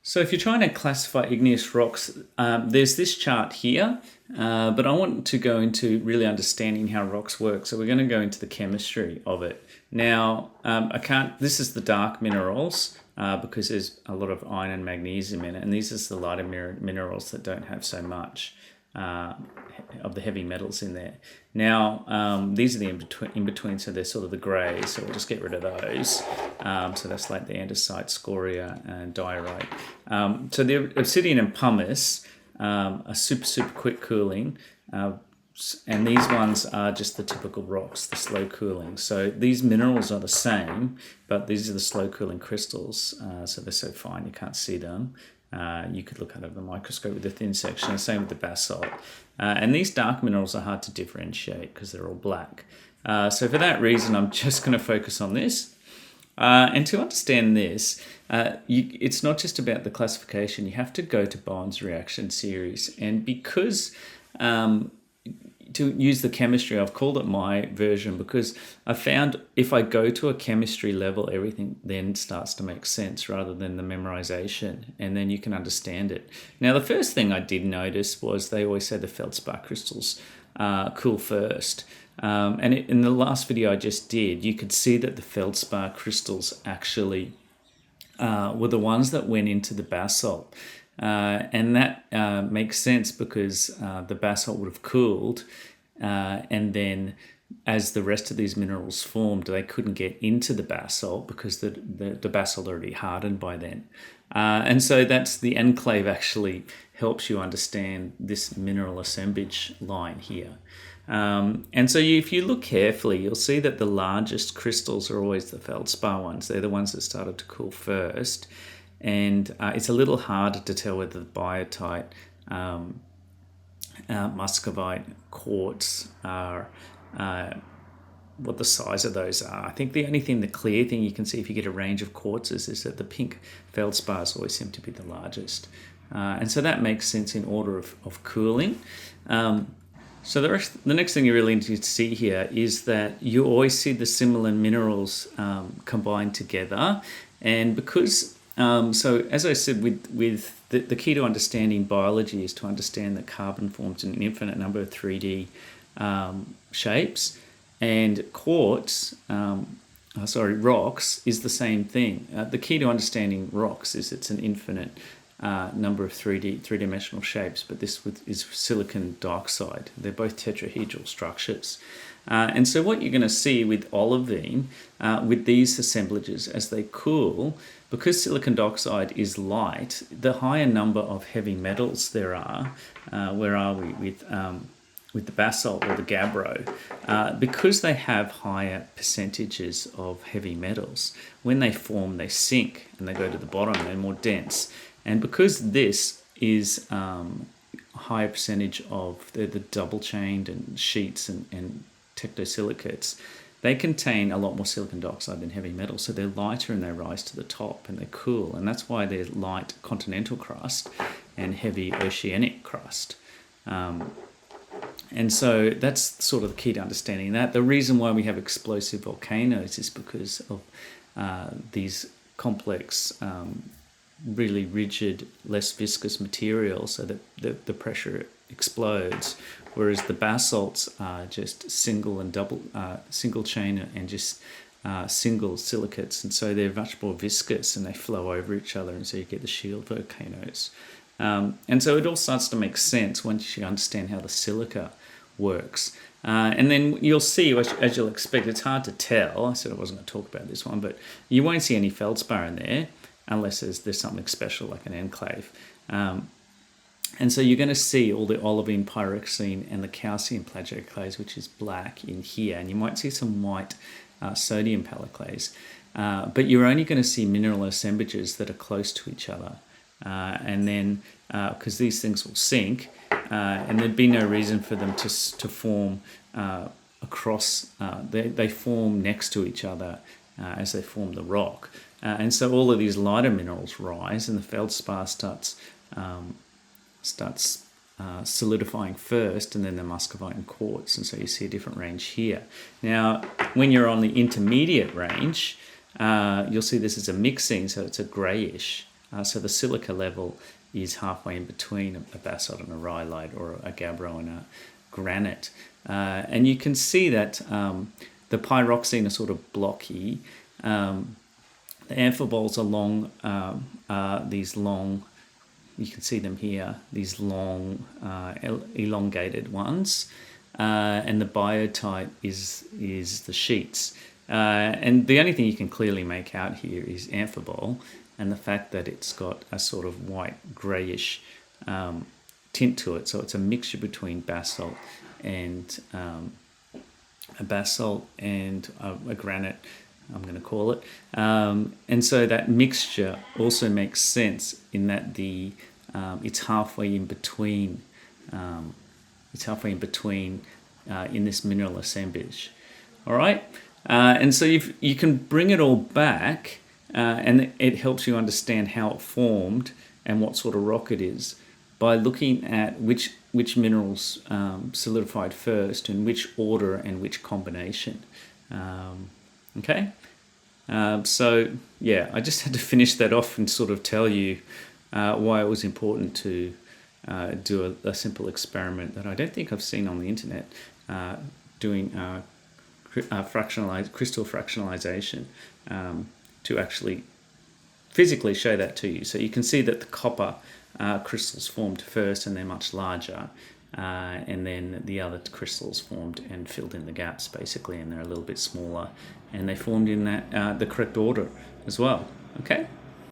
So if you're trying to classify igneous rocks, there's this chart here, but I want to go into really understanding how rocks work. So we're going to go into the chemistry of it. Now, this is the dark minerals because there's a lot of iron and magnesium in it, and these are the lighter minerals that don't have so much of the heavy metals in there. Now, these are the in-between, so they're sort of the grey, so we'll just get rid of those. So that's like the andesite, scoria, and diorite. So the obsidian and pumice are super quick cooling, and these ones are just the typical rocks, the slow cooling. So these minerals are the same, but these are the slow cooling crystals, so they're so fine you can't see them. You could look under the microscope with a thin section, same with the basalt. And these dark minerals are hard to differentiate because they're all black. So for that reason, I'm just going to focus on this. And to understand this, it's not just about the classification. You have to go to Bowen's reaction series. And because to use the chemistry, I've called it my version because I found if I go to a chemistry level, everything then starts to make sense rather than the memorization, and then you can understand it. Now, the first thing I did notice was they always say the feldspar crystals cool first. And in the last video I just did, you could see that the feldspar crystals actually were the ones that went into the basalt. And that makes sense because the basalt would have cooled, and then as the rest of these minerals formed, they couldn't get into the basalt because the basalt already hardened by then. And so that's the enclave actually helps you understand this mineral assemblage line here. And so if you look carefully, you'll see that the largest crystals are always the feldspar ones. They're the ones that started to cool first. And it's a little harder to tell whether the biotite, muscovite, quartz are what the size of those are. I think the only thing, the clear thing you can see if you get a range of quartzes is that the pink feldspars always seem to be the largest. And so that makes sense in order of cooling. So the next thing you really need to see here is that you always see the similar minerals combined together. And because so as I said, with the key to understanding biology is to understand that carbon forms an infinite number of 3D shapes, and quartz, rocks, is the same thing. The key to understanding rocks is it's an infinite number of three-dimensional shapes, but this is silicon dioxide. They're both tetrahedral structures. And so what you're going to see with olivine, with these assemblages as they cool, because silicon dioxide is light, the higher number of heavy metals there are, where are we with the basalt or the gabbro, because they have higher percentages of heavy metals, when they form, they sink and they go to the bottom, they're more dense. And because this is a higher percentage of the double-chained and sheets and tectosilicates, they contain a lot more silicon dioxide than heavy metals, so they're lighter and they rise to the top and they're cool, and that's why there's light continental crust and heavy oceanic crust. And so that's sort of the key to understanding that. The reason why we have explosive volcanoes is because of these complex, really rigid, less viscous materials, so that the pressure explodes, whereas the basalts are just single and double, single chain and just single silicates, and so they're much more viscous and they flow over each other, and so you get the shield volcanoes. And so it all starts to make sense once you understand how the silica works. And then you'll see, as you'll expect, it's hard to tell. I said I wasn't going to talk about this one, but you won't see any feldspar in there unless there's something special like an enclave. And so you're going to see all the olivine, pyroxene, and the calcium plagioclase, which is black, in here. And you might see some white sodium palaclase. But you're only going to see mineral assemblages that are close to each other. And then, because these things will sink, and there'd be no reason for them to form across, they form next to each other as they form the rock. And so all of these lighter minerals rise, and the feldspar starts solidifying first, and then the muscovite and quartz, and so you see a different range here. Now, when you're on the intermediate range, you'll see this is a mixing, so it's a greyish So the silica level is halfway in between a basalt and a rhyolite, or a gabbro and a granite. And you can see that the pyroxene are sort of blocky. The amphiboles are long, these long, you can see them here, these long elongated ones. And the biotite is the sheets. And the only thing you can clearly make out here is amphibole, and the fact that it's got a sort of white greyish tint to it. So it's a mixture between basalt and a granite, I'm going to call it. And so that mixture also makes sense in that it's halfway in between. In this mineral assemblage. All right, and so you can bring it all back, and it helps you understand how it formed and what sort of rock it is by looking at which minerals solidified first, in which order and which combination. Okay, so yeah, I just had to finish that off and sort of tell you why it was important to do a simple experiment that I don't think I've seen on the internet, doing crystal fractionalization, to actually physically show that to you. So you can see that the copper crystals formed first, and they're much larger, and then the other crystals formed and filled in the gaps basically, and they're a little bit smaller, and they formed in the correct order as well. Okay.